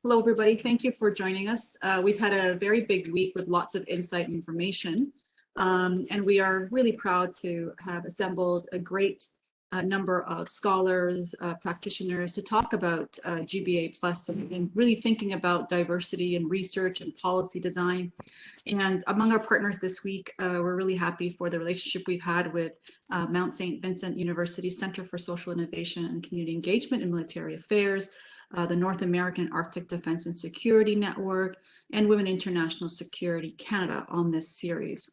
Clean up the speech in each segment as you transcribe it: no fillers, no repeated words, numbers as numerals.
Hello, everybody. Thank you for joining us. We've had a very big week with lots of insight and information, and we are really proud to have assembled a great number of scholars, practitioners to talk about GBA Plus and really thinking about diversity in research and policy design. And among our partners this week, we're really happy for the relationship we've had with Mount St. Vincent University Center for Social Innovation and Community Engagement in Military Affairs, the North American Arctic Defense and Security Network, and Women International Security Canada on this series.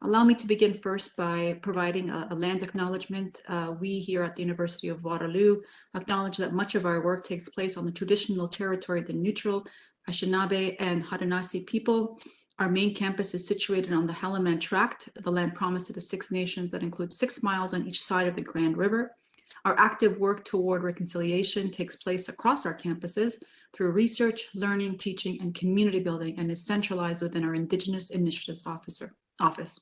Allow me to begin first by providing a land acknowledgement. We here at the University of Waterloo acknowledge that much of our work takes place on the traditional territory of the neutral Anishinaabe and Haudenosaunee people. Our main campus is situated on the Halaman Tract, the land promised to the Six Nations that includes 6 miles on each side of the Grand River. Our active work toward reconciliation takes place across our campuses through research, learning, teaching, and community building, and is centralized within our Indigenous Initiatives Office.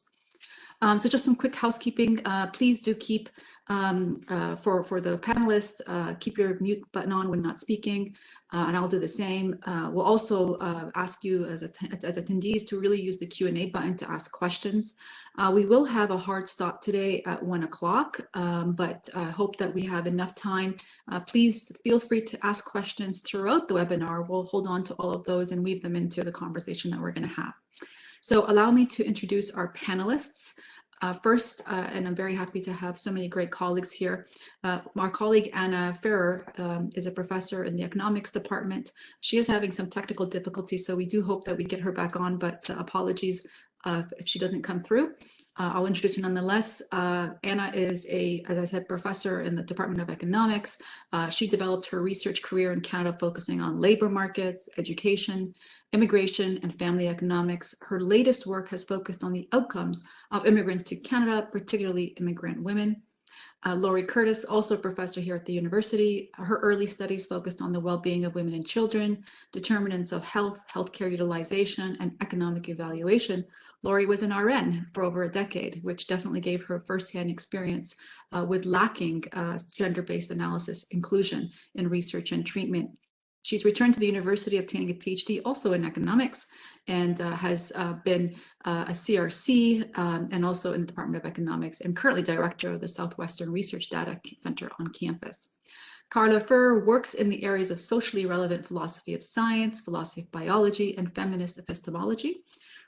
So just some quick housekeeping. Please do keep, for the panelists, keep your mute button on when not speaking, and I'll do the same. We'll also ask you as attendees to really use the Q&A button to ask questions. We will have a hard stop today at 1 o'clock, but I hope that we have enough time. Please feel free to ask questions throughout the webinar. We'll hold on to all of those and weave them into the conversation that we're going to have. So allow me to introduce our panelists. First, and I'm very happy to have so many great colleagues here. Our colleague Anna Ferrer is a professor in the economics department. She is having some technical difficulties, so we do hope that we get her back on, but apologies if she doesn't come through. I'll introduce her nonetheless. Anna is as I said, professor in the Department of Economics. She developed her research career in Canada focusing on labor markets, education, immigration, and family economics. Her latest work has focused on the outcomes of immigrants to Canada, particularly immigrant women. Laurie Curtis, also a professor here at the university. Her early studies focused on the well-being of women and children, determinants of health, healthcare utilization, and economic evaluation. Laurie was an RN for over a decade, which definitely gave her firsthand experience with lacking gender-based analysis inclusion in research and treatment. She's returned to the university obtaining a PhD also in economics and has been a CRC and also in the Department of Economics and currently director of the Southwestern Research Data Center on campus. Carla Ferrer works in the areas of socially relevant philosophy of science, philosophy of biology, and feminist epistemology.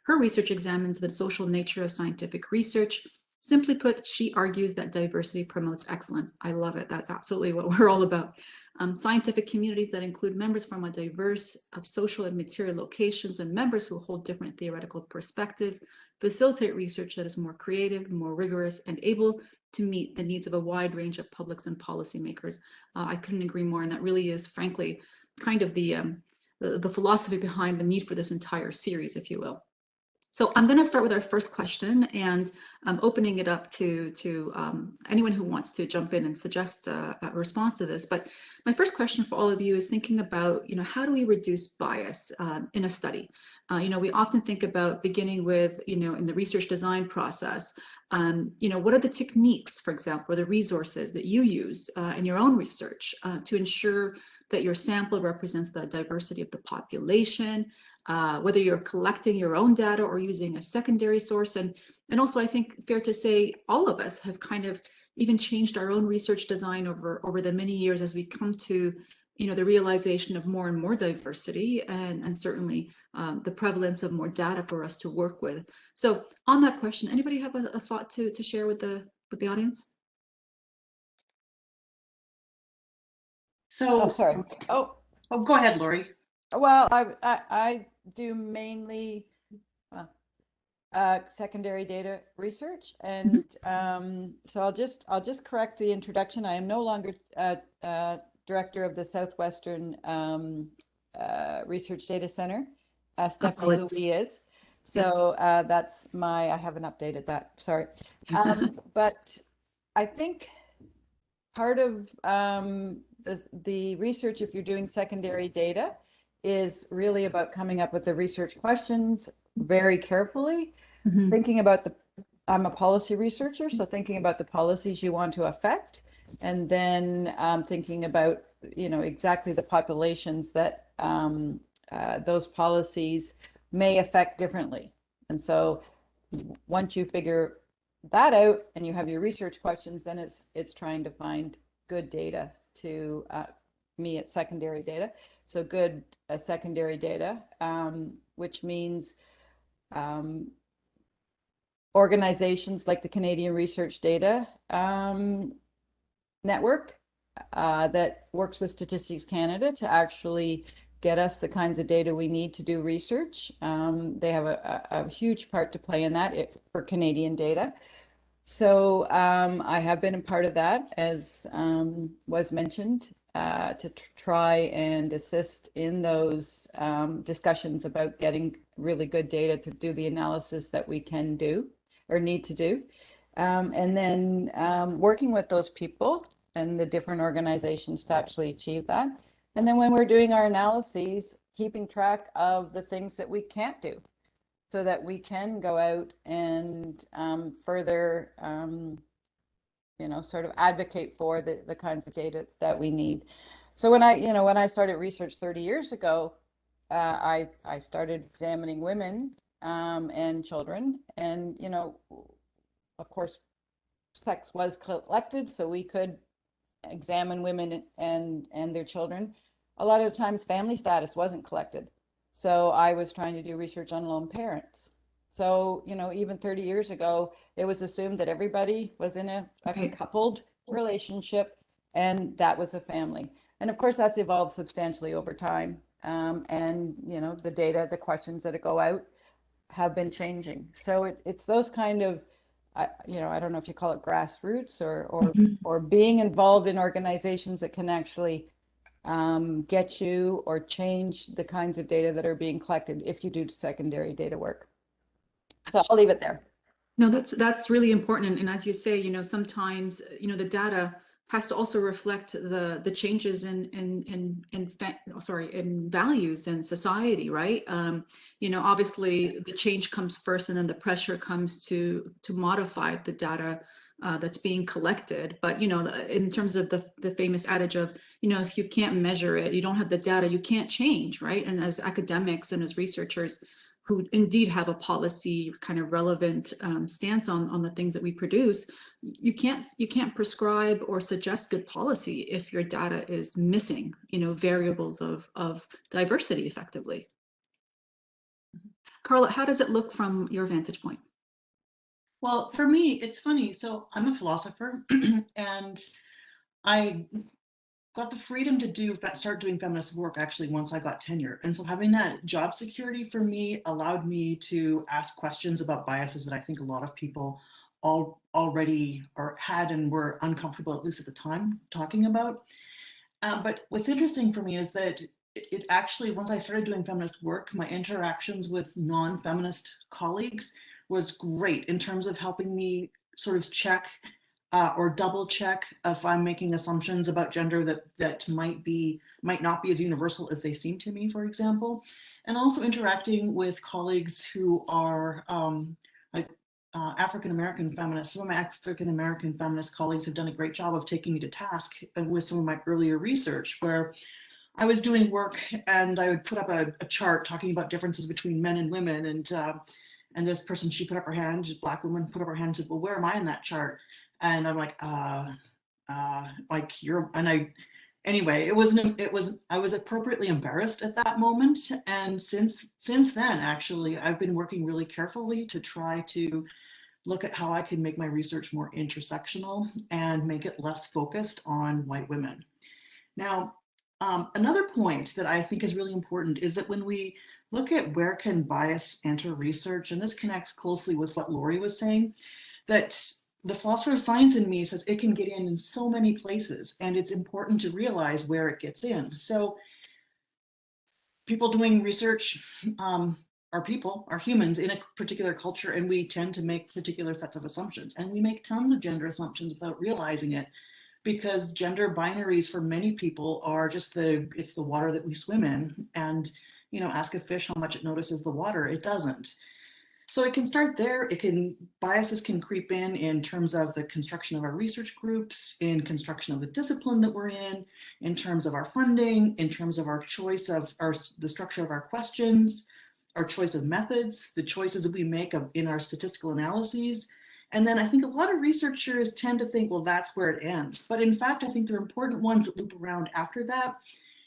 Her research examines the social nature of scientific research. Simply put, she argues that diversity promotes excellence. I love it. That's absolutely what we're all about. Scientific communities that include members from a diverse of social and material locations and members who hold different theoretical perspectives facilitate research that is more creative, more rigorous, and able to meet the needs of a wide range of publics and policymakers. I couldn't agree more, and that really is, frankly, kind of the philosophy behind the need for this entire series, if you will. So I'm going to start with our first question, and I'm opening it up to anyone who wants to jump in and suggest a response to this. But my first question for all of you is thinking about, how do we reduce bias in a study? We often think about beginning with, in the research design process, what are the techniques, for example, or the resources that you use in your own research to ensure that your sample represents the diversity of the population, whether you're collecting your own data or using a secondary source. And also, I think fair to say all of us have kind of even changed our own research design over the many years as we come to the realization of more and more diversity and certainly the prevalence of more data for us to work with. So on that question, anybody have a thought to share with the audience? So, sorry. Oh, go ahead, Laurie. Well, I do mainly secondary data research, and so I'll just correct the introduction. I am no longer director of the Southwestern Research Data Center. Stephanie Louis is. So that's I haven't updated that. Sorry, but I think part of the research, if you're doing secondary data, is really about coming up with the research questions very carefully, thinking about I'm a policy researcher, so thinking about the policies you want to affect, and then thinking about, exactly the populations that those policies may affect differently. And so once you figure that out and you have your research questions, then it's trying to find good data to me, it's secondary data. So good secondary data, which means organizations like the Canadian Research Data Network that works with Statistics Canada to actually get us the kinds of data we need to do research. They have a huge part to play in that for Canadian data. So I have been a part of that, as was mentioned, to try and assist in those discussions about getting really good data to do the analysis that we can do or need to do. And then working with those people and the different organizations to actually achieve that. And then when we're doing our analyses, keeping track of the things that we can't do so that we can go out and further, sort of advocate for the kinds of data that we need. So when I started research 30 years ago, I started examining women and children, and, of course, sex was collected, so we could examine women and their children. A lot of times family status wasn't collected. So I was trying to do research on lone parents. So, even 30 years ago, it was assumed that everybody was in a coupled relationship and that was a family. And of course, that's evolved substantially over time. And, the data, the questions that go out have been changing. So it's those kind of, I don't know if you call it grassroots or being involved in organizations that can actually get you or change the kinds of data that are being collected if you do secondary data work. So I'll leave it there. No, that's really important. And as you say, sometimes, the data has to also reflect the changes in values in society, right? Obviously the change comes first, and then the pressure comes to modify the data that's being collected. But in terms of the famous adage of, if you can't measure it, you don't have the data, you can't change, right? And as academics and as researchers who indeed have a policy kind of relevant stance on the things that we produce, you can't prescribe or suggest good policy if your data is missing, variables of diversity effectively. Carla, how does it look from your vantage point? Well, for me, it's funny. So I'm a philosopher and I got the freedom to start doing feminist work actually once I got tenure. And so having that job security for me allowed me to ask questions about biases that I think a lot of people already had and were uncomfortable, at least at the time, talking about. But what's interesting for me is that it actually, once I started doing feminist work, my interactions with non-feminist colleagues was great in terms of helping me sort of check or double check if I'm making assumptions about gender that might not be as universal as they seem to me, for example. And also interacting with colleagues who are African-American feminists. Some of my African-American feminist colleagues have done a great job of taking me to task with some of my earlier research, where I was doing work and I would put up a chart talking about differences between men and women, and this person, she put up her hand, Black woman put up her hand and said, well, where am I in that chart? And I'm like, anyway, I was appropriately embarrassed at that moment. And since then, actually, I've been working really carefully to try to look at how I can make my research more intersectional and make it less focused on white women. Now, another point that I think is really important is that when we look at where can bias enter research, and this connects closely with what Lori was saying, that the philosopher of science in me says it can get in so many places, and it's important to realize where it gets in. So people doing research are humans in a particular culture, and we tend to make particular sets of assumptions, and we make tons of gender assumptions without realizing it, because gender binaries for many people are just it's the water that we swim in, and ask a fish how much it notices the water. It doesn't. So it can start there. Biases can creep in terms of the construction of our research groups, in construction of the discipline that we're in terms of our funding, in terms of our choice of the structure of our questions, our choice of methods, the choices that we make in our statistical analyses. And then I think a lot of researchers tend to think, well, that's where it ends. But in fact, I think there are important ones that loop around after that.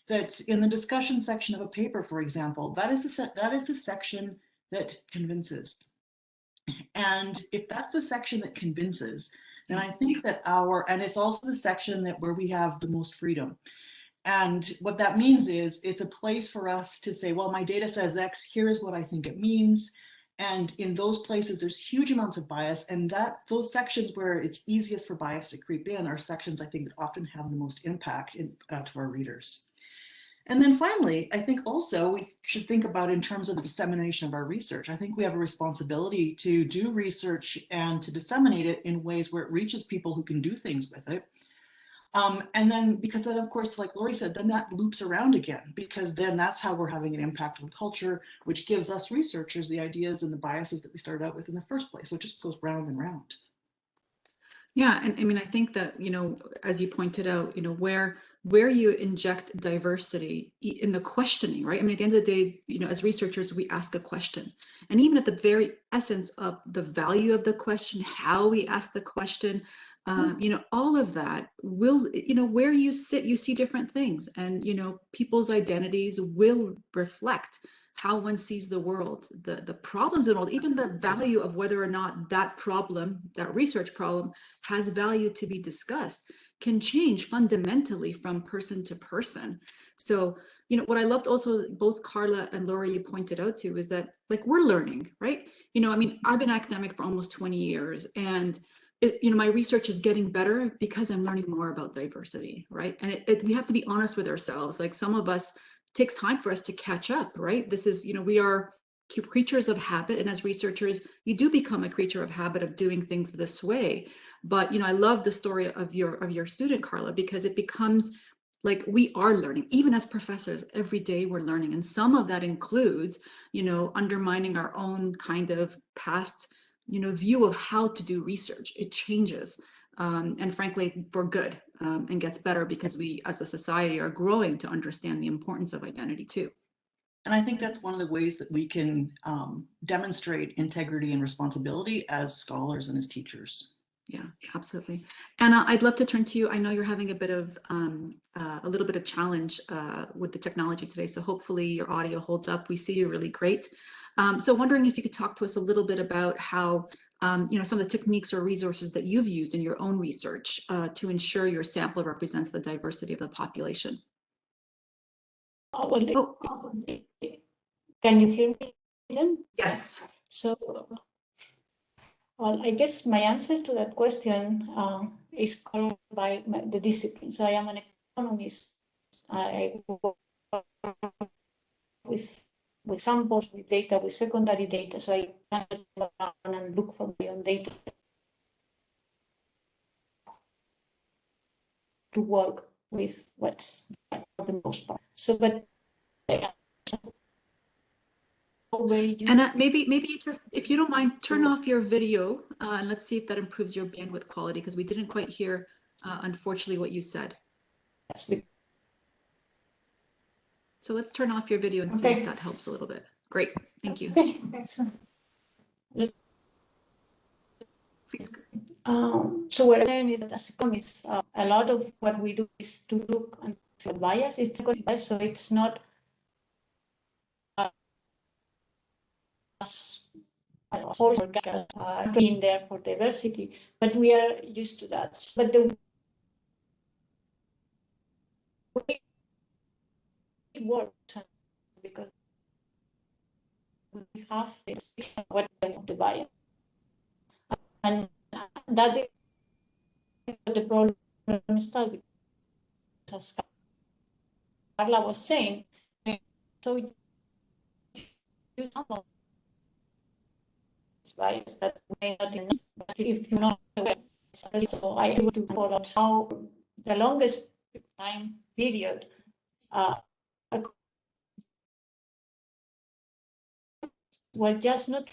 That's in the discussion section of a paper, for example, that is the section that convinces. And if that's the section that convinces, then I think that and it's also the section where we have the most freedom. And what that means is it's a place for us to say, well, my data says X, here's what I think it means. And in those places, there's huge amounts of bias, and those sections where it's easiest for bias to creep in are sections I think that often have the most impact to our readers. And then finally, I think also we should think about in terms of the dissemination of our research. I think we have a responsibility to do research and to disseminate it in ways where it reaches people who can do things with it. And then, because then, of course, like Lori said, then that loops around again, because then that's how we're having an impact on culture, which gives us researchers the ideas and the biases that we started out with in the first place. So it just goes round and round. Yeah, and I mean, I think that, as you pointed out, where you inject diversity in the questioning, right? I mean, at the end of the day, as researchers, we ask a question. And even at the very essence of the value of the question, how we ask the question, all of that will, where you sit, you see different things. And, people's identities will reflect how one sees the world, the problems in the world, even the value of whether or not that problem, that research problem, has value to be discussed, can change fundamentally from person to person. So, what I loved also, both Carla and Laura, you pointed out to, is that we're learning, right? I mean, I've been academic for almost 20 years, and my research is getting better because I'm learning more about diversity, right? And we have to be honest with ourselves. Some of us, takes time for us to catch up, right? This is, we are creatures of habit, and as researchers, you do become a creature of habit of doing things this way. But I love the story of your student, Carla, because it becomes we are learning. Even as professors, every day we're learning, and some of that includes undermining our own kind of past view of how to do research. It changes, and frankly, for good, and gets better because we as a society are growing to understand the importance of identity too. And I think that's one of the ways that we can demonstrate integrity and responsibility as scholars and as teachers. Yeah, absolutely. Anna, I'd love to turn to you. I know you're having a little bit of challenge with the technology today, so hopefully your audio holds up. We see you really great. So wondering if you could talk to us a little bit about how some of the techniques or resources that you've used in your own research to ensure your sample represents the diversity of the population. Can you hear me then? Yes. So, well, I guess my answer to that question is colored by the discipline. So I am an economist. I work with samples, with data, with secondary data. So I can go down and look for my own data to work with what's for the most part. So, but Anna, maybe just, if you don't mind, turn off your video and let's see if that improves your bandwidth quality, because we didn't quite hear, unfortunately, what you said. So let's turn off your video and see if that helps a little bit. Great, thank you. Please. So what I'm saying is that as economists, a lot of what we do is to look and for bias. It's bias, so it's not being there for diversity, but we are used to that. But the way it works, because we have what the bias, and that is the problem starts. As Carla was saying, so you know, bias that may not be, but if you're not aware, so I able to follow how the longest time period were just not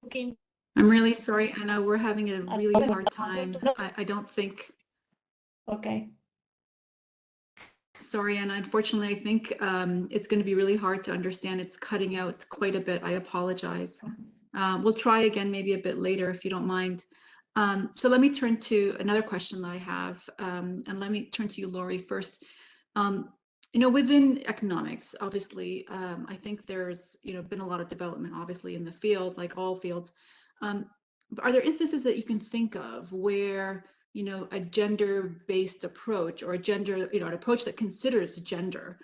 looking. I'm really sorry, Anna. We're having a really Okay. hard time. I don't think. Okay. Sorry, Anna. Unfortunately, I think it's going to be really hard to understand. It's cutting out quite a bit. I apologize. We'll try again maybe a bit later if you don't mind. So let me turn to another question that I have, and let me turn to you, Laurie, first. You know, within economics, obviously, I think there's, you know, been a lot of development, obviously, in the field, like all fields. But are there instances that you can think of where, you know, a gender-based approach or a gender, you know, an approach that considers gender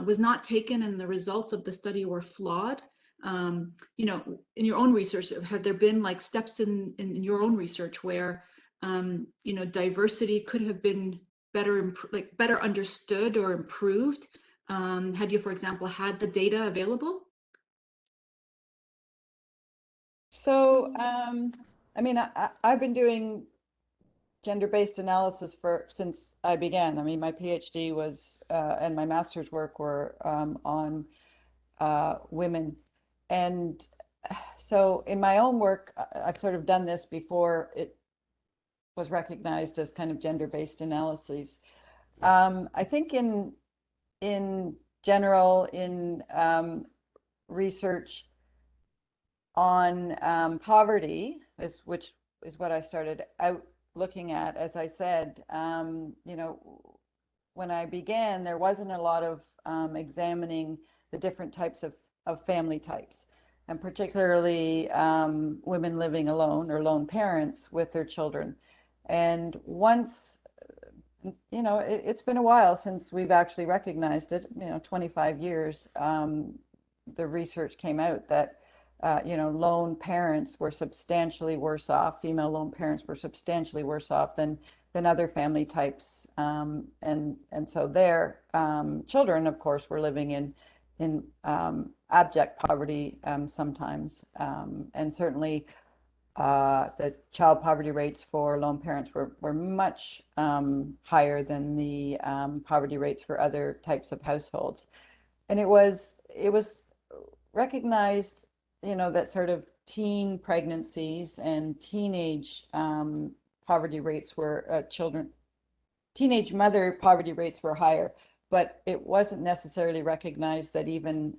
was not taken and the results of the study were flawed? You know, in your own research, have there been like steps in your own research where, you know, diversity could have been better understood or improved had you, for example, had the data available? So, I mean, I've been doing gender-based analysis since I began. I mean, my PhD was and my master's work were on women, and so in my own work, I've sort of done this before it was recognized as kind of gender-based analyses. I think in general, in research on poverty, which is what I started out looking at. As I said, you know, when I began, there wasn't a lot of examining the different types of family types, and particularly women living alone or lone parents with their children. And once, you know, it's been a while since we've actually recognized it, you know, 25 years, the research came out that you know, lone parents were substantially worse off. Female lone parents were substantially worse off than other family types, and so their children, of course, were living in abject poverty sometimes, and certainly the child poverty rates for lone parents were much higher than the poverty rates for other types of households, and it was recognized, you know, that sort of teen pregnancies and teenage poverty rates were teenage mother poverty rates were higher, but it wasn't necessarily recognized that even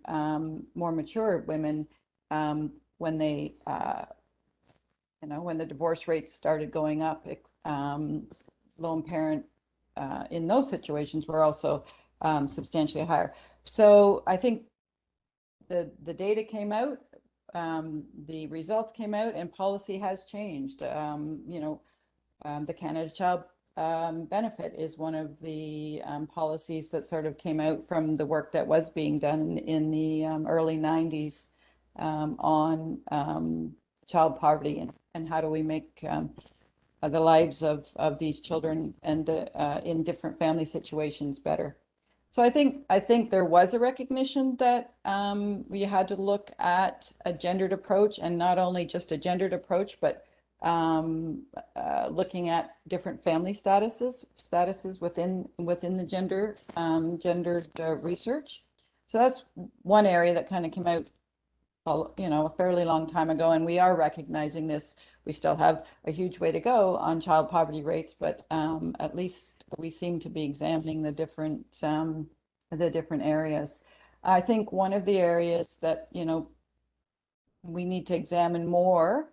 more mature women, when they, you know, when the divorce rates started going up, lone parent in those situations were also substantially higher. So I think the data came out, the results came out, and policy has changed. You know, the Canada Child Benefit is one of the policies that sort of came out from the work that was being done in the early 90s on child poverty and how do we make the lives of these children and in different family situations better. So I think there was a recognition that we had to look at a gendered approach, and not only just a gendered approach, but looking at different family statuses within the gendered research. So that's one area that kind of came out, you know, a fairly long time ago, and we are recognizing this. We still have a huge way to go on child poverty rates, but at least we seem to be examining the different areas. I think one of the areas that, you know, we need to examine more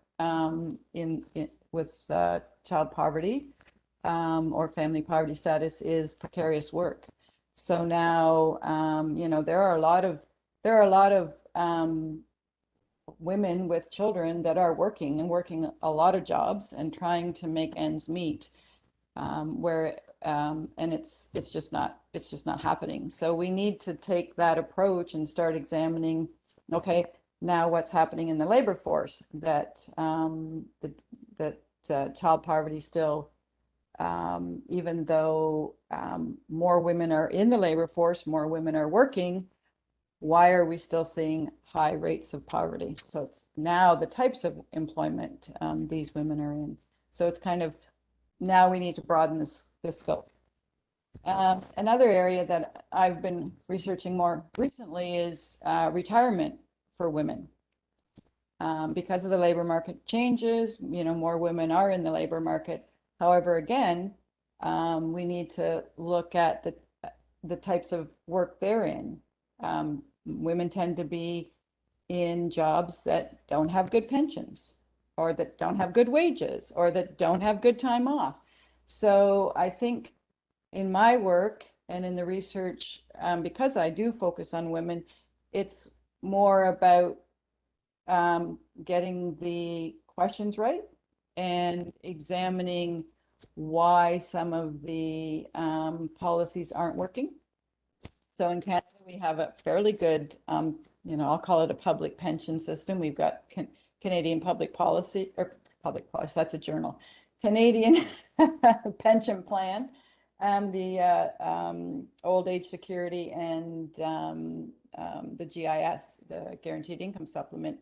with child poverty or family poverty status is precarious work. So now, you know, there are a lot of women with children that are working a lot of jobs and trying to make ends meet, and it's just not happening. So we need to take that approach and start examining, okay, now what's happening in the labor force, that child poverty still, even though more women are in the labor force, more women are working, why are we still seeing high rates of poverty? So it's now the types of employment these women are in. So it's kind of, now we need to broaden the scope. Another area that I've been researching more recently is retirement for women. because of the labor market changes, more women are in the labor market. However, again, we need to look at the types of work they're in. Women tend to be in jobs that don't have good pensions, or that don't have good wages, or that don't have good time off. So I think in my work and in the research, because I do focus on women, it's more about getting the questions right and examining why some of the policies aren't working. So in Canada, we have a fairly good, I'll call it a public pension system. We've got Canadian Public Policy, or Public Policy, that's a journal, Canadian Pension Plan, the Old Age Security, and the GIS, the Guaranteed Income Supplement,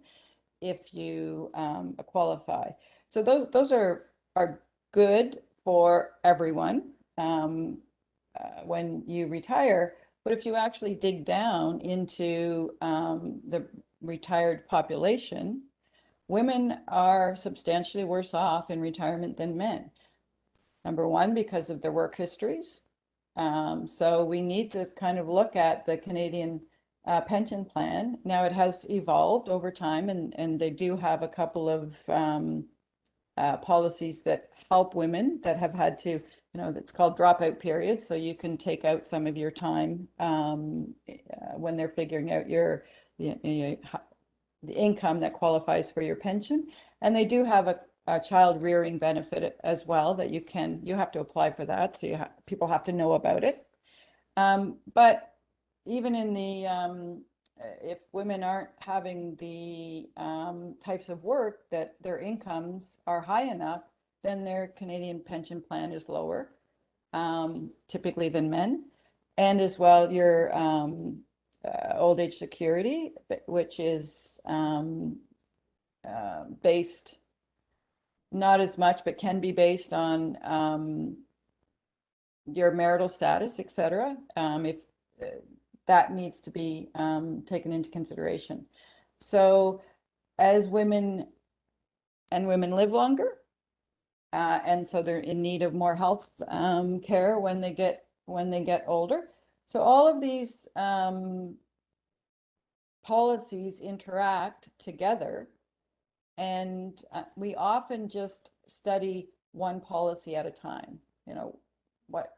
if you qualify. So those are good for everyone when you retire. But if you actually dig down into the retired population, women are substantially worse off in retirement than men. Number one, because of their work histories. So we need to kind of look at the Canadian pension plan. Now it has evolved over time, and they do have a couple of policies that help women that have had to, that's called dropout periods. So you can take out some of your time when they're figuring out the income that qualifies for your pension. And they do have a child rearing benefit as well that you have to apply for that. So people have to know about it. But even in the, if women aren't having the types of work that their incomes are high enough, then their Canadian pension plan is lower, typically than men. And as well, your old age security, which is based, not as much, but can be based on your marital status, etc. If that needs to be taken into consideration. So as women live longer, and so they're in need of more health care when they get older. So all of these policies interact together, and we often just study one policy at a time. What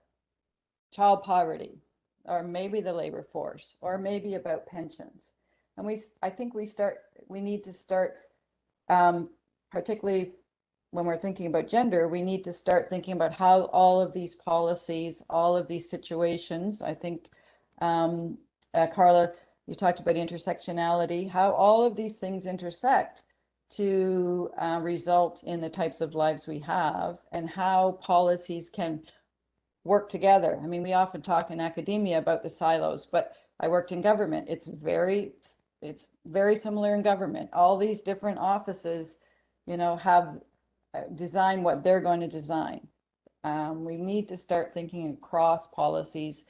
child poverty, or maybe the labor force, or maybe about pensions. And I think we need to start, particularly when we're thinking about gender, we need to start thinking about how all of these policies, all of these situations, I think, Carla, you talked about intersectionality, how all of these things intersect to result in the types of lives we have, and how policies can work together. I mean, we often talk in academia about the silos, but I worked in government. It's very similar in government. All these different offices, have design what they're going to design. We need to start thinking across policies,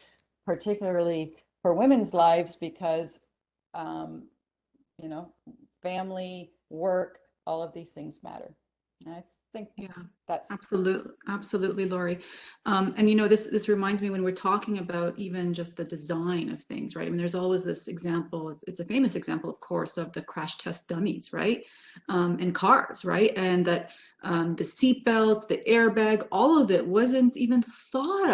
particularly for women's lives, because, family, work, all of these things matter. And I think that's absolutely, Lori. And this reminds me when we're talking about even just the design of things, right? I mean, there's always this example, it's a famous example, of course, of the crash test dummies, right? In cars, right? And that the seat belts, the airbag, all of it wasn't even thought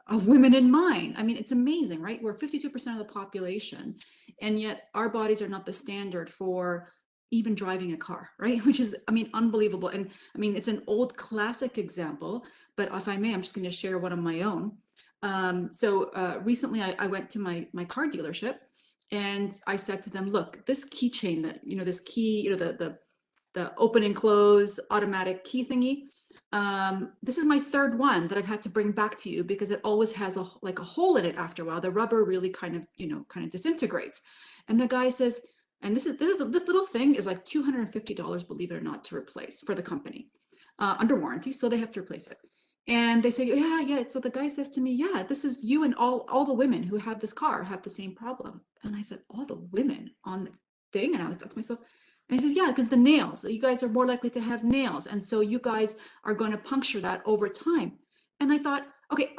of women in mind. I mean, it's amazing, right? We're 52% of the population, and yet our bodies are not the standard for even driving a car, right? Which is, I mean, unbelievable. And I mean, it's an old classic example, but if I may, I'm just going to share one of my own. Recently I went to my car dealership, and I said to them, look, this keychain that, this key, the open and close automatic key thingy, this is my third one that I've had to bring back to you because it always has a hole in it after a while. The rubber really kind of disintegrates. And the guy says, and this little thing is like $250, believe it or not, to replace for the company under warranty. So they have to replace it. And they say, yeah. So the guy says to me, yeah, this is you and all the women who have this car have the same problem. And I said, all the women on the thing? And I thought to myself, And he says, yeah, because the nails, you guys are more likely to have nails. And so you guys are going to puncture that over time. And I thought, okay,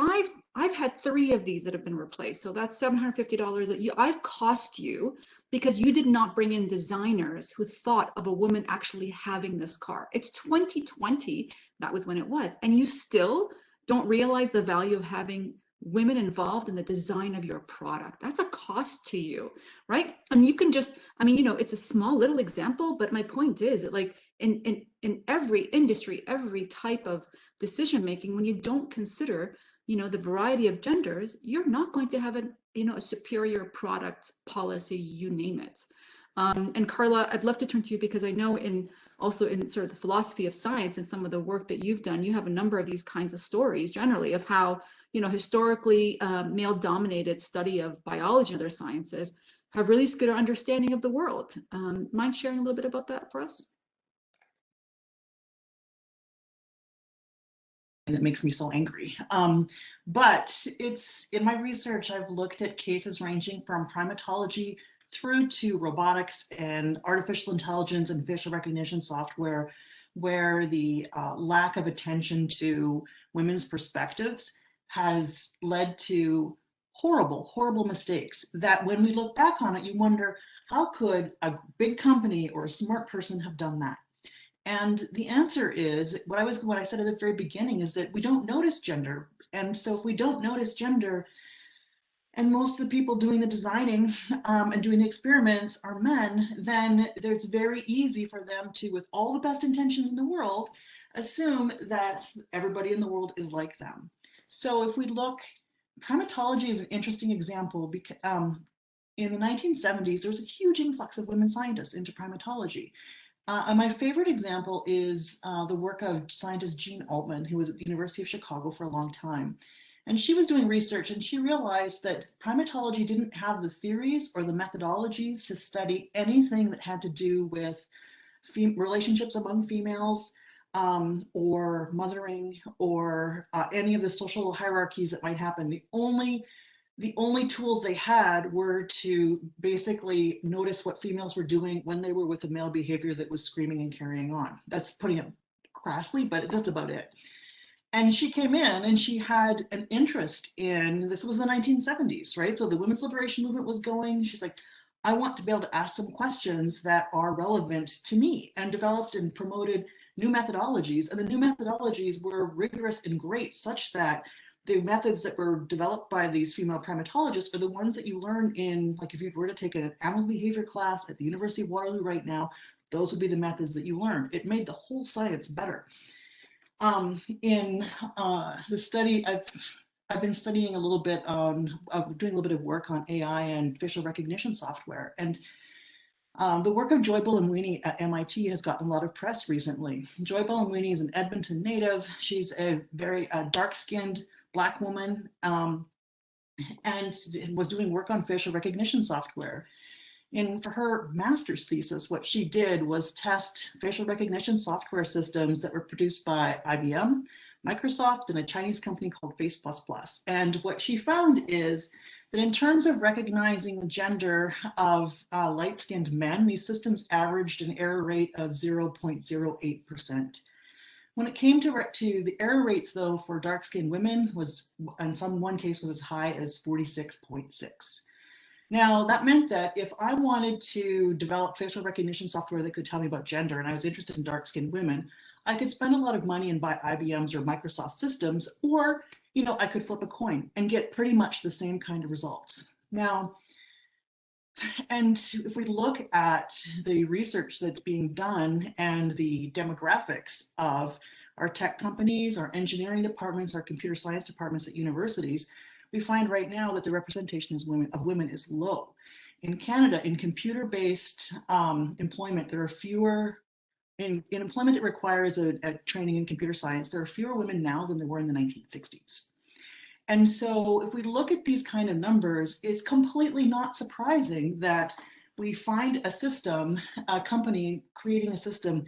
I've had 3 of these that have been replaced. So that's $750 that I've cost you because you did not bring in designers who thought of a woman actually having this car. It's 2020. That was when it was. And you still don't realize the value of having women involved in the design of your product. That's a cost to you, right? And you can just, I mean, you know, it's a small little example, but my point is that like in every industry, every type of decision making, when you don't consider, you know, the variety of genders, you're not going to have a, you know, a superior product policy, you name it. And Carla, I'd love to turn to you because I know also in sort of the philosophy of science and some of the work that you've done, you have a number of these kinds of stories generally of how, you know, historically male-dominated study of biology and other sciences have really skewed our understanding of the world. Mind sharing a little bit about that for us? And it makes me so angry. But it's in my research, I've looked at cases ranging from primatology through to robotics and artificial intelligence and facial recognition software, where the lack of attention to women's perspectives has led to horrible, horrible mistakes that when we look back on it, you wonder, how could a big company or a smart person have done that? And the answer is, what I said at the very beginning is that we don't notice gender. And so if we don't notice gender, and most of the people doing the designing and doing the experiments are men, then it's very easy for them to, with all the best intentions in the world, assume that everybody in the world is like them. So if we look, primatology is an interesting example because in the 1970s, there was a huge influx of women scientists into primatology. And my favorite example is the work of scientist Jean Altman, who was at the University of Chicago for a long time. And she was doing research and she realized that primatology didn't have the theories or the methodologies to study anything that had to do with relationships among females or mothering or any of the social hierarchies that might happen. The only tools they had were to basically notice what females were doing when they were with a male behavior that was screaming and carrying on. That's putting it crassly, but that's about it. And she came in and she had an interest in, this was the 1970s, right? So the women's liberation movement was going. She's like, I want to be able to ask some questions that are relevant to me, and developed and promoted new methodologies. And the new methodologies were rigorous and great, such that the methods that were developed by these female primatologists are the ones that you learn in, like if you were to take an animal behavior class at the University of Waterloo right now, those would be the methods that you learn. It made the whole science better. In the study, I've been studying a little bit on, doing a little bit of work on AI and facial recognition software. And the work of Joy Buolamwini at MIT has gotten a lot of press recently. Joy Buolamwini is an Edmonton native. She's a very dark-skinned Black woman and was doing work on facial recognition software. And for her master's thesis, what she did was test facial recognition software systems that were produced by IBM, Microsoft, and a Chinese company called Face++. And what she found is that in terms of recognizing the gender of light-skinned men, these systems averaged an error rate of 0.08%. When it came to the error rates, though, for dark-skinned women was, in one case, was as high as 46.6. Now, that meant that if I wanted to develop facial recognition software that could tell me about gender, and I was interested in dark-skinned women, I could spend a lot of money and buy IBM's or Microsoft systems, or, you know, I could flip a coin and get pretty much the same kind of results. Now, and if we look at the research that's being done and the demographics of our tech companies, our engineering departments, our computer science departments at universities, we find right now that the representation of women is low. In Canada, in computer-based employment, there are fewer, in employment that requires a training in computer science, there are fewer women now than there were in the 1960s. And so if we look at these kind of numbers, it's completely not surprising that we find a system, a company creating a system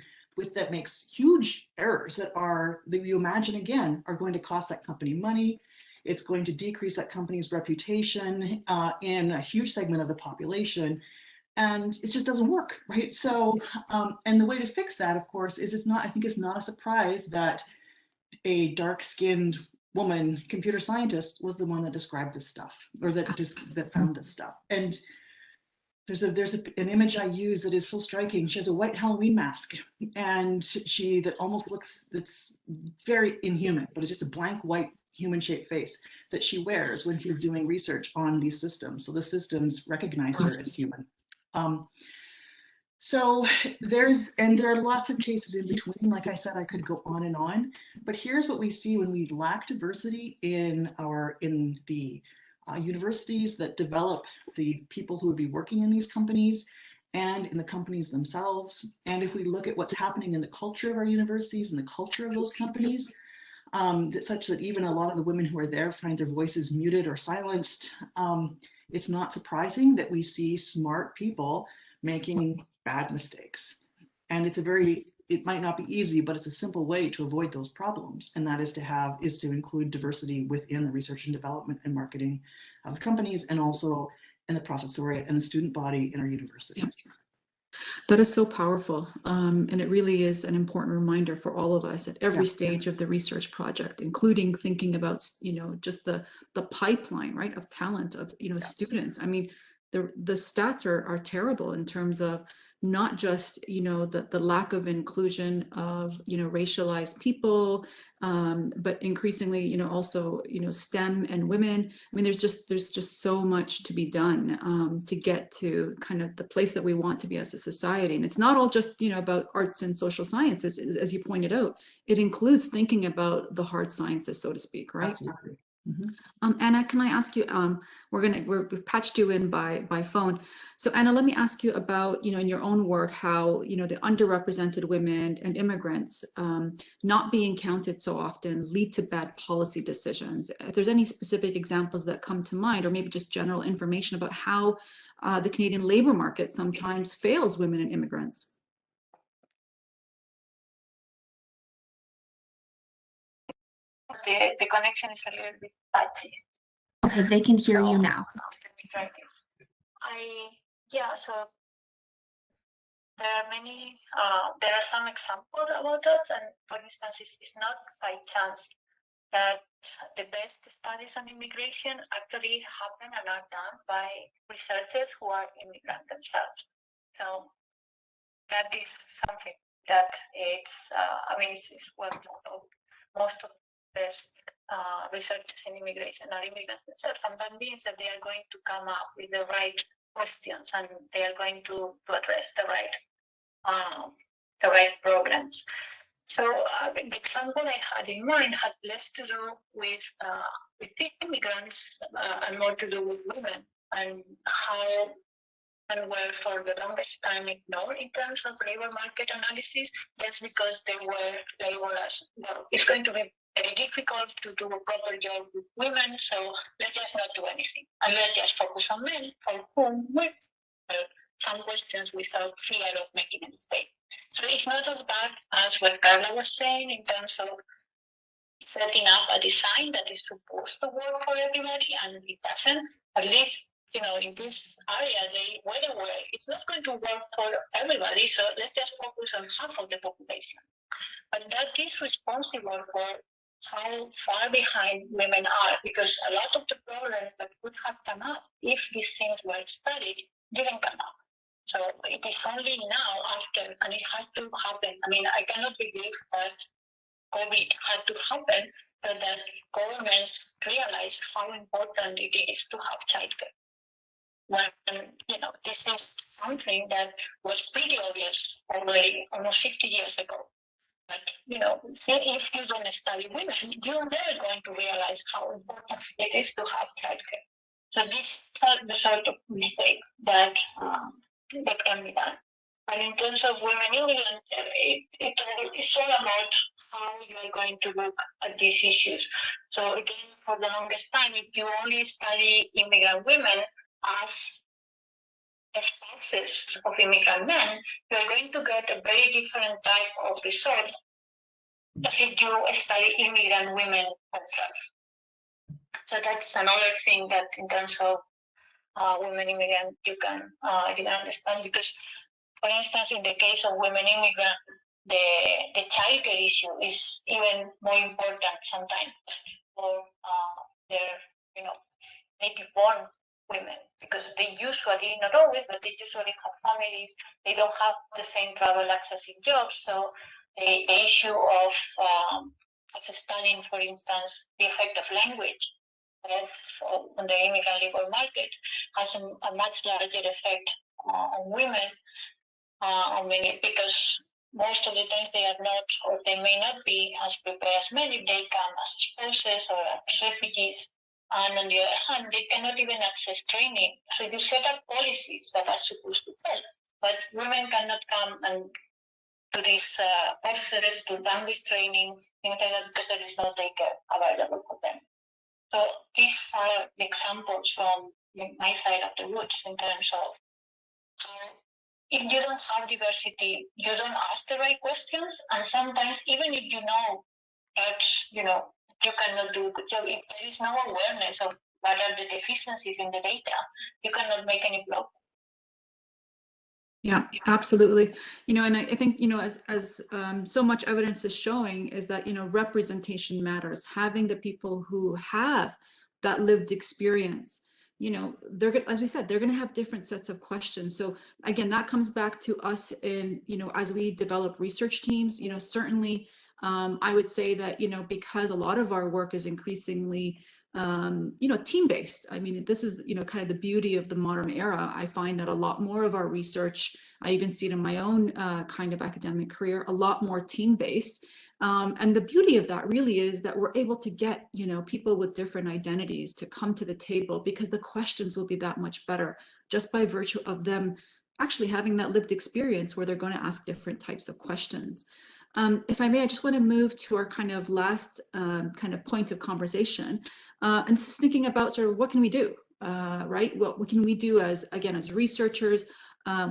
that makes huge errors that you imagine, again, are going to cost that company money. It's going to decrease that company's reputation in a huge segment of the population. and it just doesn't work, right? So, and the way to fix that, of course, is I think it's not a surprise that a dark-skinned woman computer scientist was the one that described this stuff, or that found this stuff. And there's an image I use that is so striking. She has a white Halloween mask, and that almost looks, it's very inhuman, but it's just a blank white human-shaped face that she wears when she's doing research on these systems. So the systems recognize her as human. So there are lots of cases in between. Like I said, I could go on and on, but here's what we see when we lack diversity in the universities that develop the people who would be working in these companies and in the companies themselves. And if we look at what's happening in the culture of our universities and the culture of those companies, such that even a lot of the women who are there find their voices muted or silenced, it's not surprising that we see smart people making bad mistakes. And it might not be easy, but it's a simple way to avoid those problems. And that is to include diversity within the research and development and marketing of companies, and also in the professoriate and the student body in our universities. Yes. That is so powerful. And it really is an important reminder for all of us at every stage of the research project, including thinking about, just the pipeline, right, of talent, of, students. I mean, the stats are terrible in terms of not just, the lack of inclusion of, racialized people, but increasingly, also, STEM and women. I mean, there's just so much to be done to get to kind of the place that we want to be as a society. And it's not all just, about arts and social sciences, as you pointed out. It includes thinking about the hard sciences, so to speak, right? Absolutely. Anna, can I ask you, we've patched you in by phone. So Anna, let me ask you about, in your own work, how, the underrepresented women and immigrants not being counted so often lead to bad policy decisions. If there's any specific examples that come to mind, or maybe just general information about how the Canadian labor market sometimes fails women and immigrants. The connection is a little bit patchy. Okay, they can hear you now. Let me try this. So there are many, there are some examples about that. And for instance, it's not by chance that the best studies on immigration actually happen and are done by researchers who are immigrant themselves. So that is something that it's well known. Most of the researchers in immigration are immigrants themselves, and that means that they are going to come up with the right questions, and they are going to address the right programs. So the example I had in mind had less to do with immigrants and more to do with women, and how and were for the longest time ignored in terms of labor market analysis, just because they were labeled as, well, it's going to be very difficult to do a proper job with women, so let's just not do anything. And let's just focus on men, for whom we some questions without fear of making a mistake. So it's not as bad as what Carla was saying in terms of setting up a design that is supposed to work for everybody, and it doesn't. At least, in this area, they were aware it's not going to work for everybody, so let's just focus on half of the population. But that is responsible for how far behind women are, because a lot of the problems that would have come up if these things were studied didn't come up. So it is only now after, and it has to happen. I mean, I cannot believe that COVID had to happen so that governments realize how important it is to have childcare. When, this is something that was pretty obvious already almost 50 years ago. But, if you don't study women, you're never going to realize how important it is to have childcare. So this is the sort of mistake that can be done. And in terms of women immigrants, it's all about how you are going to look at these issues. So again, for the longest time, if you only study immigrant women as spouses of immigrant men, you are going to get a very different type of result as if you study immigrant women themselves. So that's another thing that in terms of women immigrants, you can understand, because, for instance, in the case of women immigrants, the childcare issue is even more important sometimes for their, native born women, because they usually, not always, but they usually have families. They don't have the same travel accessing jobs. So the issue of studying, for instance, the effect of language on the immigrant labor market has a much larger effect on women, because most of the times they are not, or they may not be as prepared as men if they come as spouses or as refugees. And on the other hand, they cannot even access training. So you set up policies that are supposed to help, but women cannot come and to these courses, to language training, things like that, because there is no daycare available for them. So these are the examples from my side of the woods in terms of if you don't have diversity, you don't ask the right questions, and sometimes even if you know that you cannot do a good job, if there is no awareness of what are the deficiencies in the data, you cannot make any progress. Yeah, absolutely. And I think, as so much evidence is showing, is that, representation matters. Having the people who have that lived experience, they're, as we said, they're going to have different sets of questions. So again, that comes back to us in, as we develop research teams, certainly I would say that, because a lot of our work is increasingly team-based. I mean, this is, kind of the beauty of the modern era. I find that a lot more of our research, I even see it in my own kind of academic career, a lot more team-based. And the beauty of that really is that we're able to get, people with different identities to come to the table, because the questions will be that much better just by virtue of them actually having that lived experience where they're going to ask different types of questions. If I may, I just want to move to our kind of last kind of point of conversation, and just thinking about sort of what can we do, right? What can we do as researchers?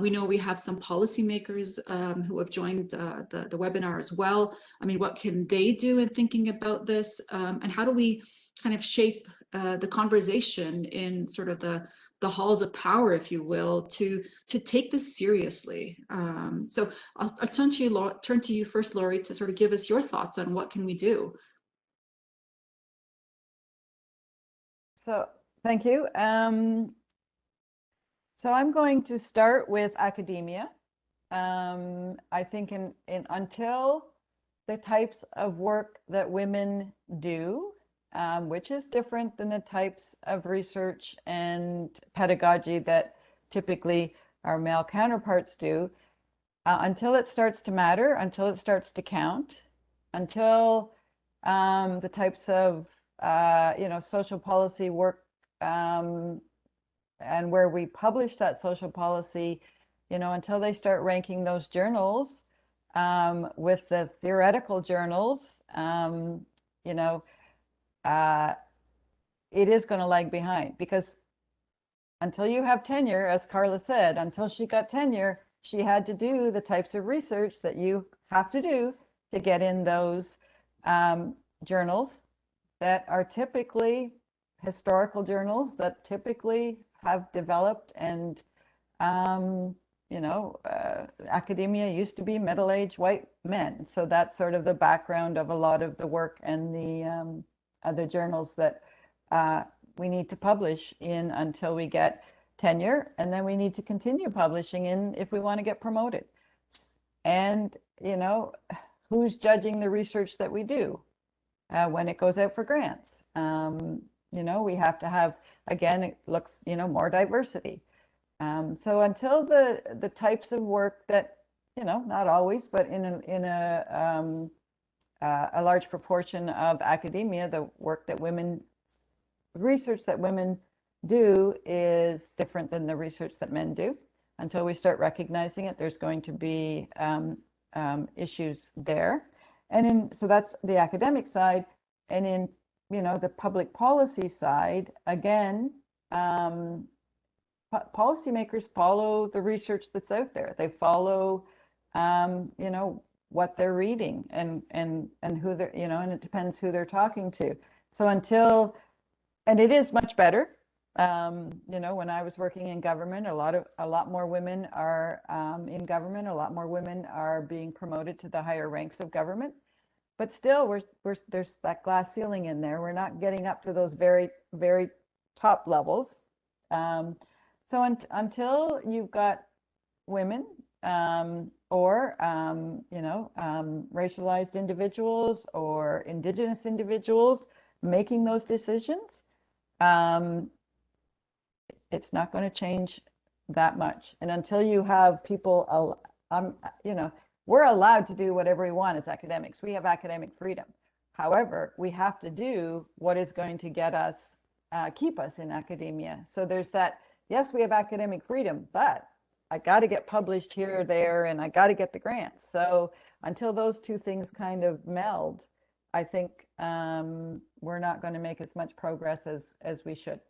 We know we have some policymakers who have joined the webinar as well. I mean, what can they do in thinking about this? And how do we kind of shape the conversation in sort of the halls of power, if you will, to take this seriously? So I'll turn to you first, Laurie, to sort of give us your thoughts on what can we do. So thank you. So I'm going to start with academia. I think until the types of work that women do, which is different than the types of research and pedagogy that typically our male counterparts do, until it starts to matter, until it starts to count, until the types of social policy work and where we publish that social policy, until they start ranking those journals with the theoretical journals, it is going to lag behind, because until you have tenure, as Carla said, until she got tenure, she had to do the types of research that you have to do to get in those journals that are typically historical journals that typically have developed, and academia used to be middle-aged white men. So that's sort of the background of a lot of the work and the journals that we need to publish in until we get tenure, and then we need to continue publishing in if we want to get promoted. And who's judging the research that we do when it goes out for grants? We have to have, again, it looks more diversity. So until the types of work that not always, but in a large proportion of academia, the work that research that women do is different than the research that men do. Until we start recognizing it, there's going to be issues there. And so that's the academic side. And in the public policy side, again, policymakers follow the research that's out there. They follow, what they're reading and who they're, and it depends who they're talking to. So and it is much better You know, when I was working in government, a lot more women are in government. A lot more women are being promoted to the higher ranks of government. But still, there's that glass ceiling in there. We're not getting up to those very, very top levels. So until you've got women or you know, racialized individuals or Indigenous individuals making those decisions, it's not going to change that much. And until you have people, you know, we're allowed to do whatever we want as academics. We have academic freedom. However, we have to do what is going to get us, keep us in academia. So there's that, yes, we have academic freedom, but I got to get published here, there, and I got to get the grants. So until those two things kind of meld, I think we're not going to make as much progress as we should.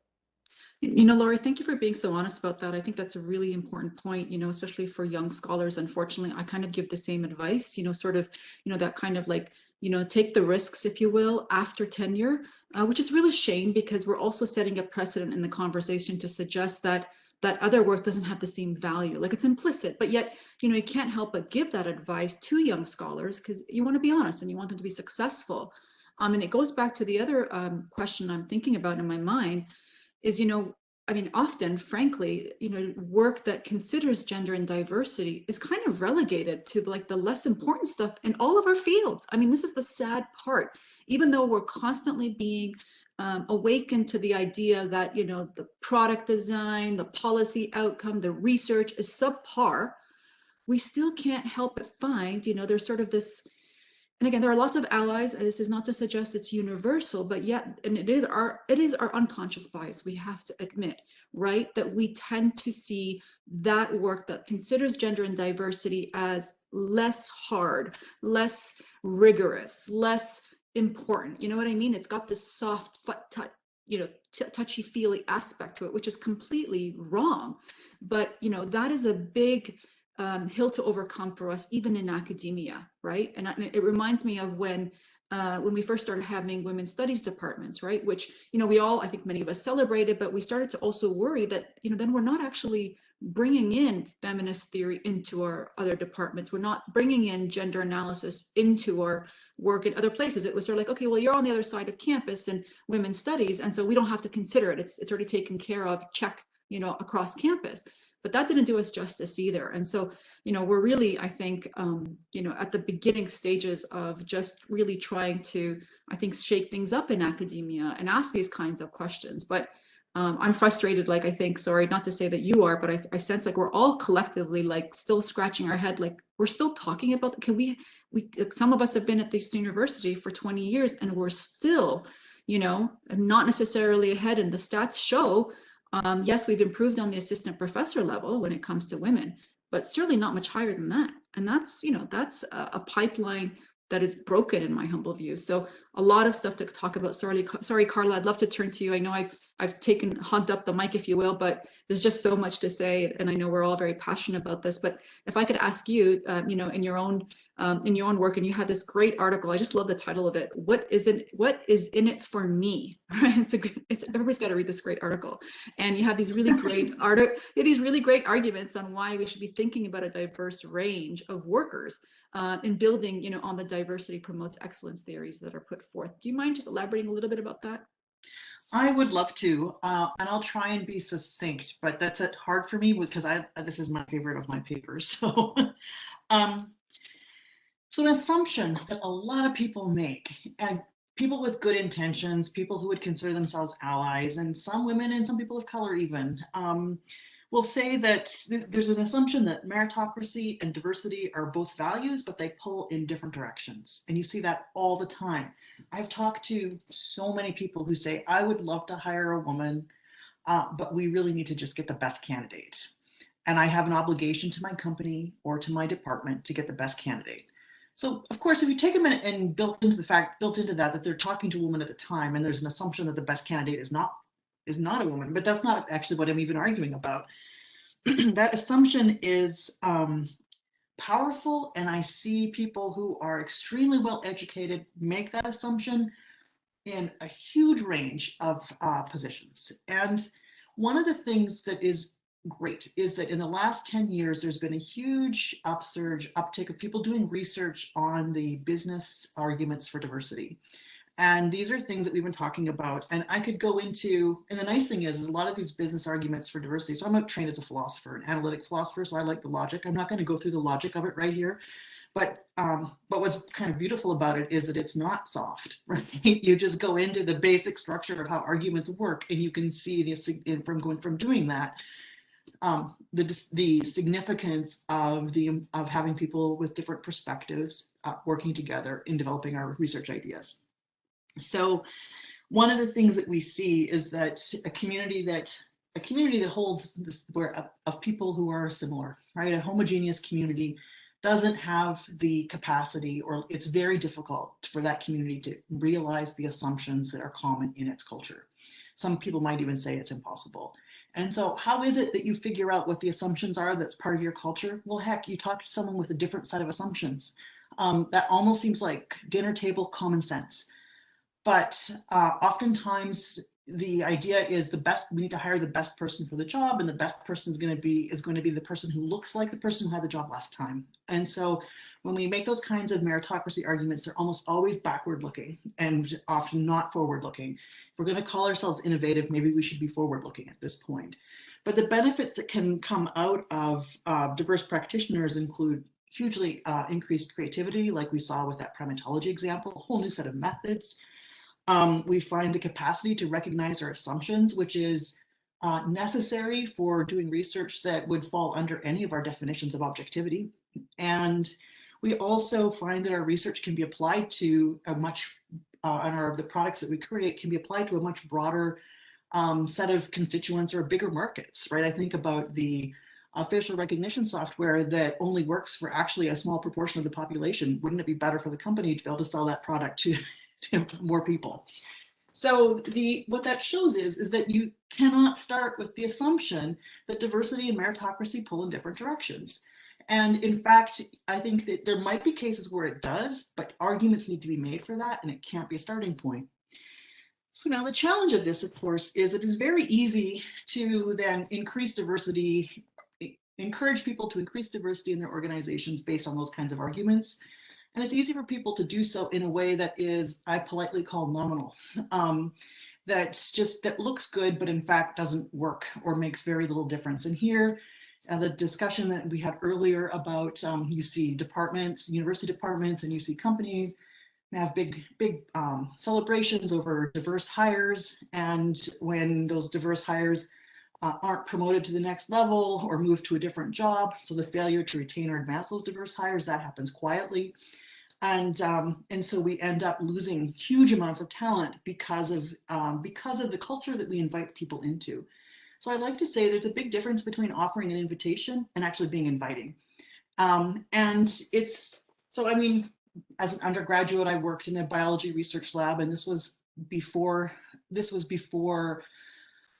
You know, Laurie, thank you for being so honest about that. I think that's a really important point, you know, especially for young scholars. Unfortunately, I kind of give the same advice, you know, sort of, you know, that kind of like, you know, take the risks, if you will, after tenure, which is really a shame because we're also setting a precedent in the conversation to suggest that other work doesn't have the same value, like it's implicit, but yet, you know, you can't help but give that advice to young scholars because you want to be honest and you want them to be successful. And it goes back to the other question I'm thinking about in my mind is, you know, I mean, often, frankly, you know, work that considers gender and diversity is kind of relegated to like the less important stuff in all of our fields. I mean, this is the sad part, even though we're constantly being awakened to the idea that, you know, the product design, the policy outcome, the research is subpar, we still can't help but find, you know, there's sort of this, and again, there are lots of allies. This is not to suggest it's universal, but yet, and it is our unconscious bias, we have to admit, right? That we tend to see that work that considers gender and diversity as less hard, less rigorous, less important. You know what I mean? It's got this soft, you know, touchy-feely aspect to it, which is completely wrong. But, you know, that is a big hill to overcome for us, even in academia, right? And it reminds me of when we first started having women's studies departments, right? Which, you know, we all, I think many of us celebrated, but we started to also worry that, you know, then we're not actually bringing in feminist theory into our other departments. We're not bringing in gender analysis into our work in other places. It was sort of like, okay, well, you're on the other side of campus in women's studies, and so we don't have to consider it. It's already taken care of, check, you know, across campus. But that didn't do us justice either. And so, you know, we're really, I think, you know, at the beginning stages of just really trying to, I think, shake things up in academia and ask these kinds of questions. But I'm frustrated, like, I think, sorry, not to say that you are, but I sense like we're all collectively like still scratching our head, like we're still talking about, can we some of us have been at this university for 20 years and we're still, you know, not necessarily ahead, and the stats show yes, we've improved on the assistant professor level when it comes to women, but certainly not much higher than that. And that's, you know, that's a pipeline that is broken in my humble view. So a lot of stuff to talk about. Sorry, Carla, I'd love to turn to you. I know I've hogged up the mic, if you will, but there's just so much to say, and I know we're all very passionate about this. But if I could ask you, you know, in your own work, and you had this great article. I just love the title of it. What is in it for me? Right? Everybody's got to read this great article, and you have these really great arguments on why we should be thinking about a diverse range of workers in building, you know, on the diversity promotes excellence theories that are put forth. Do you mind just elaborating a little bit about that? I would love to, and I'll try and be succinct, but that's hard for me because this is my favorite of my papers. So, so an assumption that a lot of people make, and people with good intentions, people who would consider themselves allies, and some women and some people of color even, will say that there's an assumption that meritocracy and diversity are both values, but they pull in different directions. And you see that all the time. I've talked to so many people who say, I would love to hire a woman, but we really need to just get the best candidate. And I have an obligation to my company or to my department to get the best candidate. So of course, if you take a minute and built into that they're talking to a woman at the time, and there's an assumption that the best candidate is not a woman, but that's not actually what I'm even arguing about. That assumption is powerful, and I see people who are extremely well educated make that assumption in a huge range of positions. And one of the things that is great is that in the last 10 years, there's been a huge uptick of people doing research on the business arguments for diversity. And these are things that we've been talking about, and I could go into, and the nice thing is a lot of these business arguments for diversity. So I'm trained as a philosopher, an analytic philosopher, so I like the logic. I'm not going to go through the logic of it right here, but what's kind of beautiful about it is that it's not soft, right? You just go into the basic structure of how arguments work, and you can see this from doing that, the significance of having people with different perspectives working together in developing our research ideas. So one of the things that we see is that a community that holds this of people who are similar, right? A homogeneous community doesn't have the capacity, or it's very difficult for that community to realize the assumptions that are common in its culture. Some people might even say it's impossible. And so how is it that you figure out what the assumptions are that's part of your culture? Well, heck, you talk to someone with a different set of assumptions. That almost seems like dinner table common sense. But oftentimes the idea is we need to hire the best person for the job, and the best person is going to be the person who looks like the person who had the job last time. And so when we make those kinds of meritocracy arguments, they're almost always backward looking and often not forward looking. If we're going to call ourselves innovative, maybe we should be forward looking at this point. But the benefits that can come out of diverse practitioners include hugely increased creativity, like we saw with that primatology example, a whole new set of methods. We find the capacity to recognize our assumptions, which is necessary for doing research that would fall under any of our definitions of objectivity. And we also find that our research can be applied to a much, the products that we create can be applied to a much broader set of constituents or bigger markets, right? I think about the facial recognition software that only works for actually a small proportion of the population. Wouldn't it be better for the company to be able to sell that product to more people? So what that shows is that you cannot start with the assumption that diversity and meritocracy pull in different directions. And in fact, I think that there might be cases where it does, but arguments need to be made for that, and it can't be a starting point. So now the challenge of this, of course, is it is very easy to then increase diversity, encourage people to increase diversity in their organizations based on those kinds of arguments. And it's easy for people to do so in a way that is, I politely call nominal. That looks good, but in fact doesn't work or makes very little difference. And here, the discussion that we had earlier about you see departments, university departments, and you see companies have big celebrations over diverse hires. And when those diverse hires aren't promoted to the next level or move to a different job, so the failure to retain or advance those diverse hires, that happens quietly. And so we end up losing huge amounts of talent because of the culture that we invite people into. So I like to say there's a big difference between offering an invitation and actually being inviting. And it's, so I mean, as an undergraduate, I worked in a biology research lab, and this was before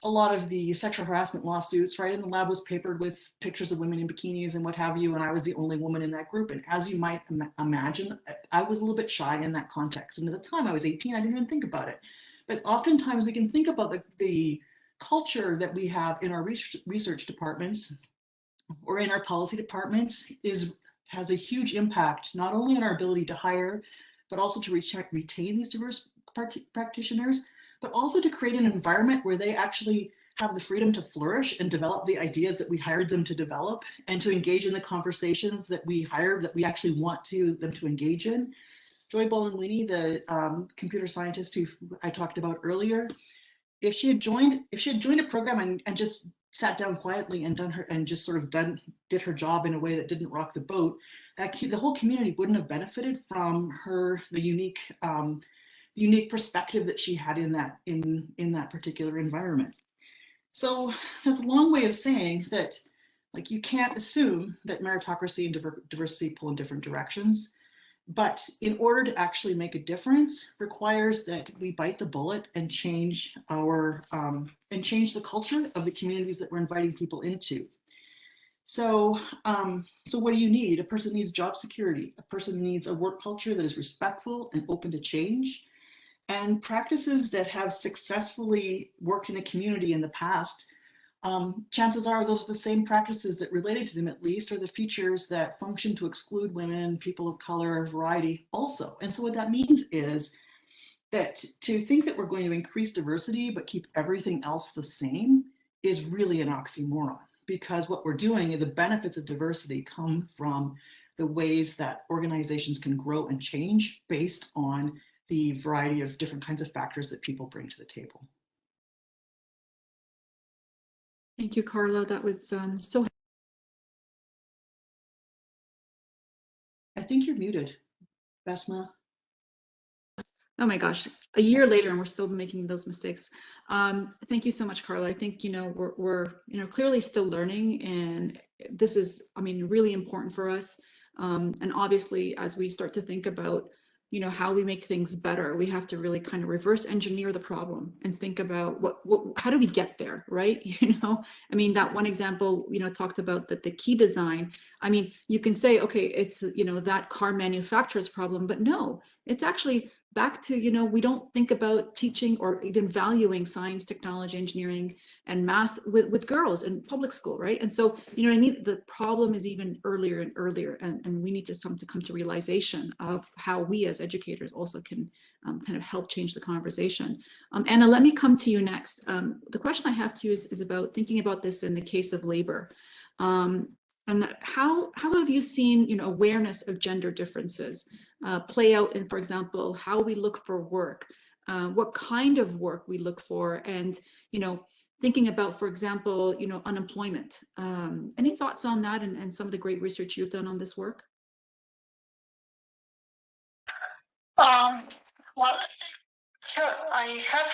a lot of the sexual harassment lawsuits, right? And the lab was papered with pictures of women in bikinis and what have you, and I was the only woman in that group. And as you might imagine, I was a little bit shy in that context. And at the time I was 18, I didn't even think about it. But oftentimes we can think about the culture that we have in our research departments or in our policy departments has a huge impact, not only on our ability to hire, but also to retain these diverse practitioners, but also to create an environment where they actually have the freedom to flourish and develop the ideas that we hired them to develop, and to engage in the conversations that we actually want them to engage in. Joy Bolandini, the computer scientist who I talked about earlier, if she had joined a program and just sat down quietly and did her job in a way that didn't rock the boat, the whole community wouldn't have benefited from the unique perspective that she had in that particular environment. So that's a long way of saying that, like, you can't assume that meritocracy and diversity pull in different directions, but in order to actually make a difference requires that we bite the bullet and change the culture of the communities that we're inviting people into. So what do you need? A person needs job security. A person needs a work culture that is respectful and open to change. And practices that have successfully worked in a community in the past chances are those are the same practices that related to them, at least, or the features that function to exclude women, people of color, variety also. And so what that means is that to think that we're going to increase diversity but keep everything else the same is really an oxymoron, because what we're doing is the benefits of diversity come from the ways that organizations can grow and change based on the variety of different kinds of factors that people bring to the table. Thank you, Carla. That was so. I think you're muted, Vesna. Oh my gosh, a year later and we're still making those mistakes. Thank you so much, Carla. I think, we're clearly still learning, and this is, really important for us. And obviously, as we start to think about, how we make things better, we have to really kind of reverse engineer the problem and think about how do we get there, right? That one example, talked about the key design. You can say, okay, it's, that car manufacturer's problem, but no, it's actually back to, we don't think about teaching or even valuing science, technology, engineering, and math with girls in public school, right? And so, the problem is even earlier and earlier, and we need to come to realization of how we as educators also can kind of help change the conversation. Anna, let me come to you next. The question I have to you is about thinking about this in the case of labor. And how have you seen, awareness of gender differences play out in, for example, how we look for work, what kind of work we look for, and, thinking about, for example, unemployment. Any thoughts on that and some of the great research you've done on this work? Well, sure. I have.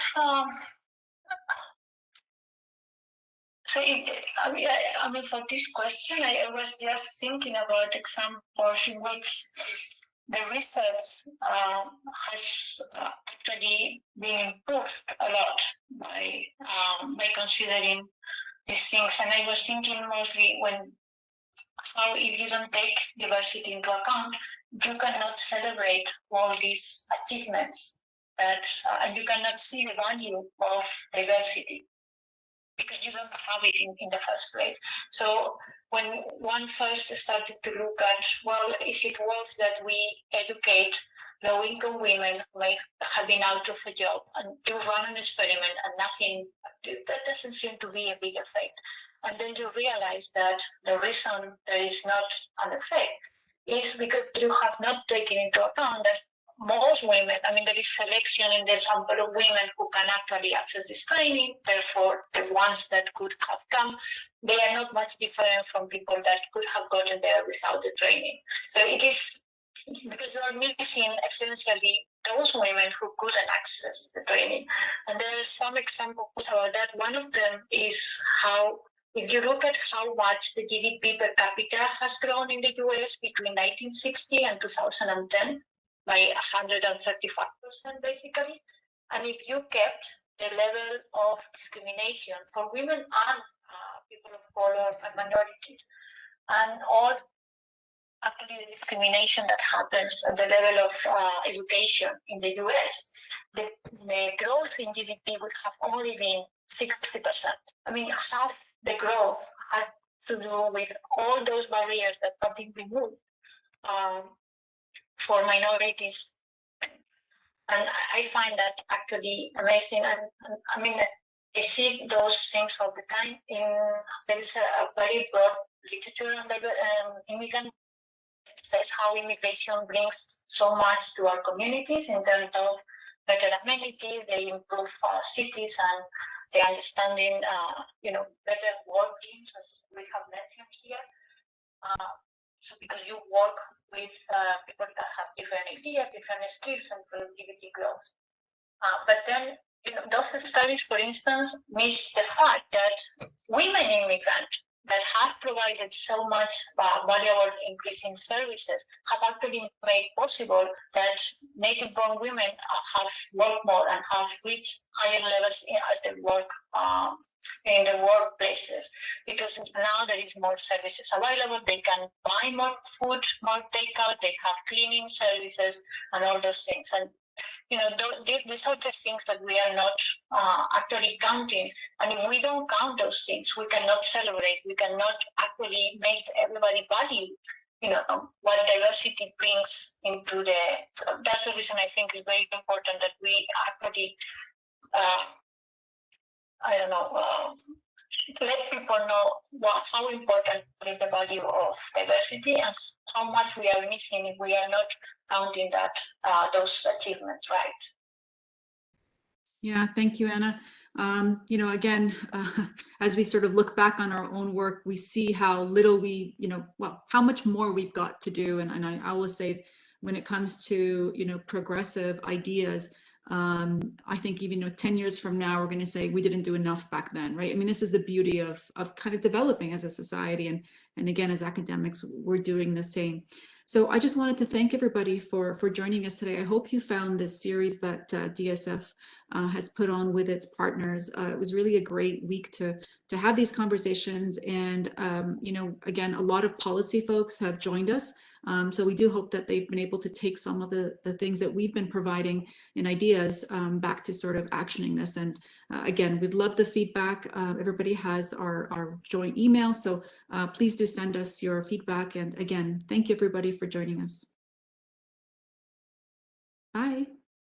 For this question, I was just thinking about examples in which the research has actually been improved a lot by considering these things. And I was thinking mostly how if you don't take diversity into account, you cannot celebrate all these achievements and you cannot see the value of diversity, because you don't have it in the first place. So when one first started to look at, well, is it worth that we educate low-income women who may have been out of a job and you run an experiment and nothing, that doesn't seem to be a big effect. And then you realize that the reason there is not an effect is because you have not taken into account that most women, there is selection in the sample of women who can actually access this training. Therefore, the ones that could have come, they are not much different from people that could have gotten there without the training. So it is because you are missing essentially those women who couldn't access the training. And there are some examples about that. One of them is how, if you look at how much the GDP per capita has grown in the US between 1960 and 2010, by 135% basically. And if you kept the level of discrimination for women and people of color and minorities, and all actually the discrimination that happens at the level of education in the US, the growth in GDP would have only been 60%. Half the growth had to do with all those barriers that have been removed for minorities. And I find that actually amazing. And I see those things all the time. There is a very broad literature on immigrant. It says how immigration brings so much to our communities in terms of better amenities, they improve cities and the understanding, better work teams, as we have mentioned here. So because you work with people that have different ideas, different skills, and productivity growth. But then, those studies, for instance, miss the fact that women immigrants that have provided so much valuable increase in services have actually made possible that native-born women have worked more and have reached higher levels at the work in the workplaces, because now there is more services available. They can buy more food, more takeout. They have cleaning services and all those things. And these are the things that we are not actually counting. And if we don't count those things, we cannot celebrate. We cannot actually make everybody value, what diversity brings into the. That's the reason I think it's very important that we actually, let people know how important is the value of diversity and how much we are missing if we are not counting that those achievements, right? Yeah, thank you, Anna. Again, as we sort of look back on our own work, we see how little we, how much more we've got to do. And I always say, when it comes to, progressive ideas, I think even 10 years from now, we're going to say we didn't do enough back then, right? I mean, this is the beauty of kind of developing as a society, and again, as academics, we're doing the same. So I just wanted to thank everybody for joining us today. I hope you found this series that DSF has put on with its partners. It was really a great week to have these conversations, and again, a lot of policy folks have joined us. So we do hope that they've been able to take some of the things that we've been providing in ideas back to sort of actioning this. And again, we'd love the feedback. Everybody has our joint email, so please do send us your feedback. And again, thank you everybody for joining us. Bye.